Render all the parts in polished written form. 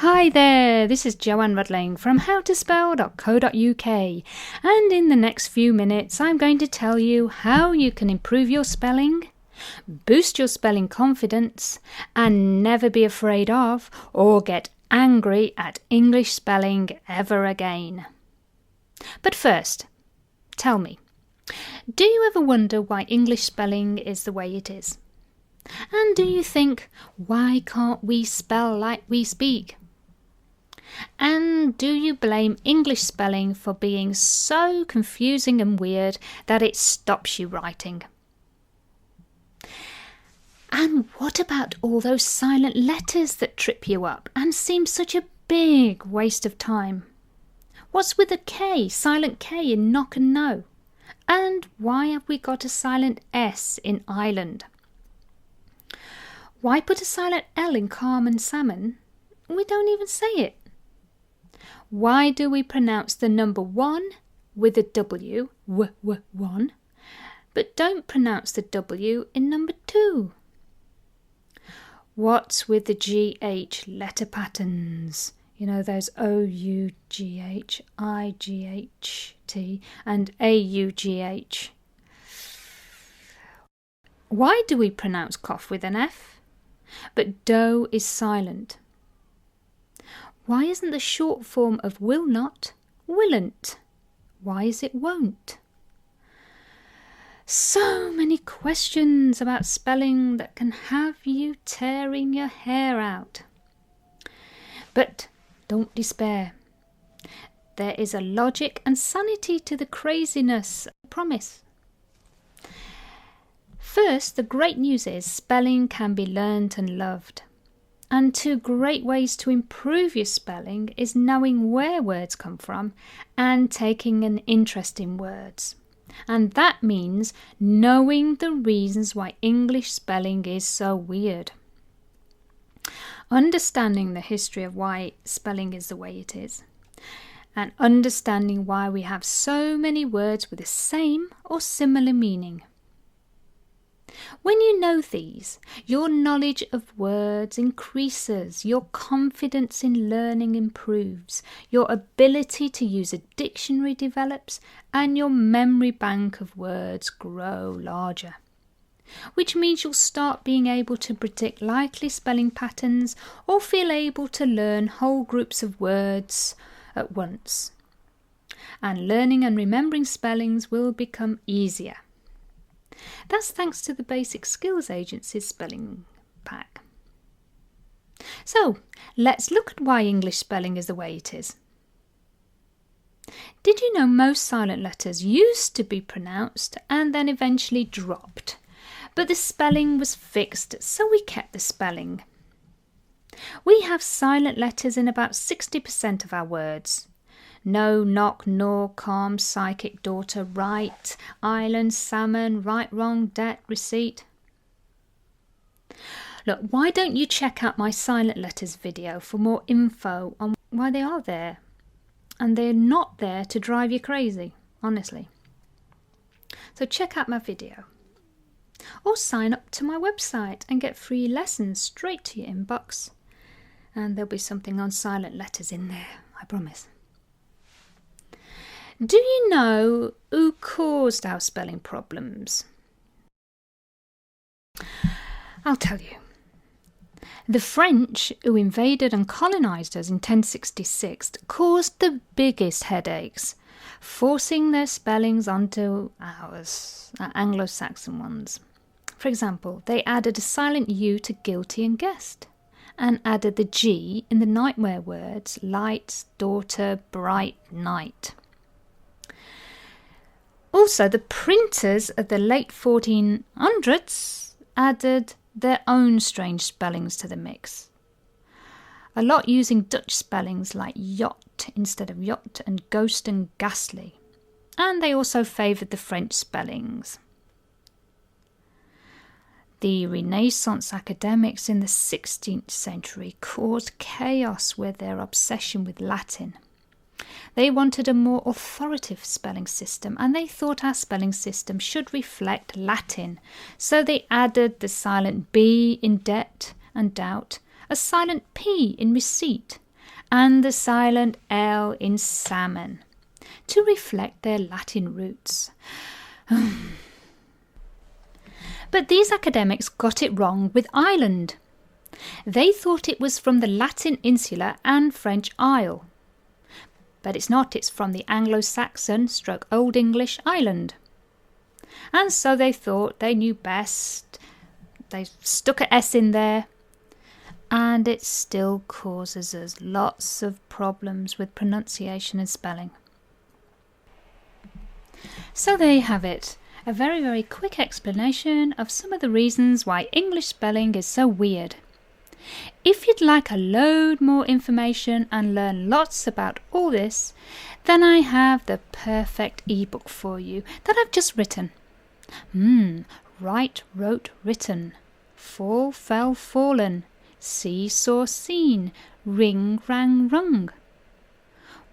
Hi there, this is Joanne Rudling from howtospell.co.uk, and in the next few minutes I'm going to tell you how you can improve your spelling, boost your spelling confidence, and never be afraid of or get angry at English spelling ever again. But first, tell me, do you ever wonder why English spelling is the way it is? And do you think, why can't we spell like we speak? And do you blame English spelling for being so confusing and weird that it stops you writing? And what about all those silent letters that trip you up and seem such a big waste of time? What's with a K, silent K in knock and no? And why have we got a silent S in island? Why put a silent L in calm and salmon? We don't even say it. Why do we pronounce the number 1 with a W, one, but don't pronounce the W in number 2? What's with the GH letter patterns? You know, those OUGH, IGHT and AUGH. Why do we pronounce cough with an F? But dough is silent. Why isn't the short form of will not willn't? Why is it won't? So many questions about spelling that can have you tearing your hair out. But don't despair. There is a logic and sanity to the craziness, I promise. First, the great news is spelling can be learnt and loved. And 2 great ways to improve your spelling is knowing where words come from and taking an interest in words. And that means knowing the reasons why English spelling is so weird. Understanding the history of why spelling is the way it is. And understanding why we have so many words with the same or similar meaning. When you know these, your knowledge of words increases, your confidence in learning improves, your ability to use a dictionary develops, and your memory bank of words grow larger. Which means you'll start being able to predict likely spelling patterns or feel able to learn whole groups of words at once. And learning and remembering spellings will become easier. That's thanks to the Basic Skills Agency's spelling pack. So, let's look at why English spelling is the way it is. Did you know most silent letters used to be pronounced and then eventually dropped? But the spelling was fixed, so we kept the spelling. We have silent letters in about 60% of our words. No, knock, nor, calm, psychic, daughter, right, island, salmon, right, wrong, debt, receipt. Look, why don't you check out my silent letters video for more info on why they are there? And they're not there to drive you crazy, honestly. So check out my video. Or sign up to my website and get free lessons straight to your inbox. And there'll be something on silent letters in there, I promise. Do you know who caused our spelling problems? I'll tell you. The French, who invaded and colonised us in 1066, caused the biggest headaches, forcing their spellings onto ours, Anglo-Saxon ones. For example, they added a silent U to guilty and guest, and added the G in the nightmare words light, daughter, bright, night. Also, the printers of the late 1400s added their own strange spellings to the mix. A lot using Dutch spellings like yacht instead of yacht and ghost and ghastly. And they also favoured the French spellings. The Renaissance academics in the 16th century caused chaos with their obsession with Latin. They wanted a more authoritative spelling system, and they thought our spelling system should reflect Latin, so they added the silent B in debt and doubt, a silent P in receipt, and the silent L in salmon to reflect their Latin roots. But these academics got it wrong with island. They thought it was from the Latin insula and French isle. But it's not, it's from the Anglo-Saxon / Old English island. And so they thought they knew best. They stuck a S in there, and it still causes us lots of problems with pronunciation and spelling. So there you have it, a very, very quick explanation of some of the reasons why English spelling is so weird. If you'd like a load more information and learn lots about all this, then I have the perfect ebook for you that I've just written. Write, wrote, written. Fall, fell, fallen. See, saw, seen. Ring, rang, rung.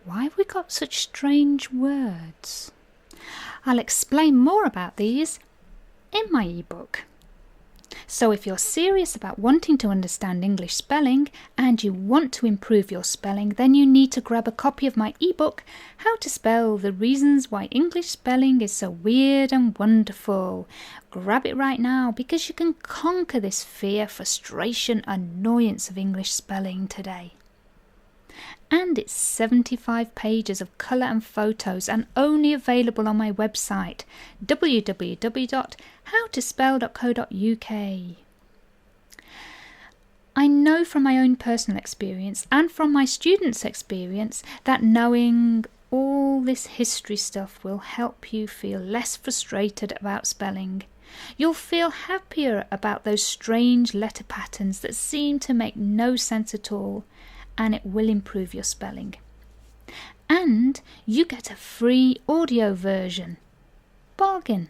Why have we got such strange words? I'll explain more about these in my ebook. So if you're serious about wanting to understand English spelling and you want to improve your spelling, then you need to grab a copy of my ebook, How to Spell: The Reasons Why English Spelling is So Weird and Wonderful. Grab it right now because you can conquer this fear, frustration, annoyance of English spelling today. And it's 75 pages of colour and photos and only available on my website www.howtospell.co.uk. I know from my own personal experience and from my students' experience that knowing all this history stuff will help you feel less frustrated about spelling. You'll feel happier about those strange letter patterns that seem to make no sense at all, and it will improve your spelling. And you get a free audio version. Bargain.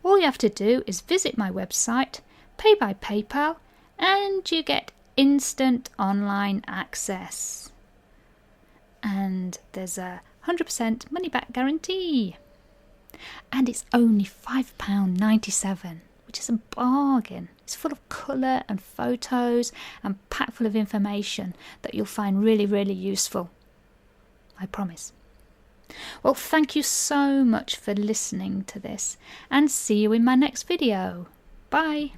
All you have to do is visit my website, pay by PayPal, and you get instant online access. And there's a 100% money back guarantee. And it's only £5.97, which is a bargain. It's full of colour and photos and packed full of information that you'll find really, really useful. I promise. Well, thank you so much for listening to this, and see you in my next video. Bye.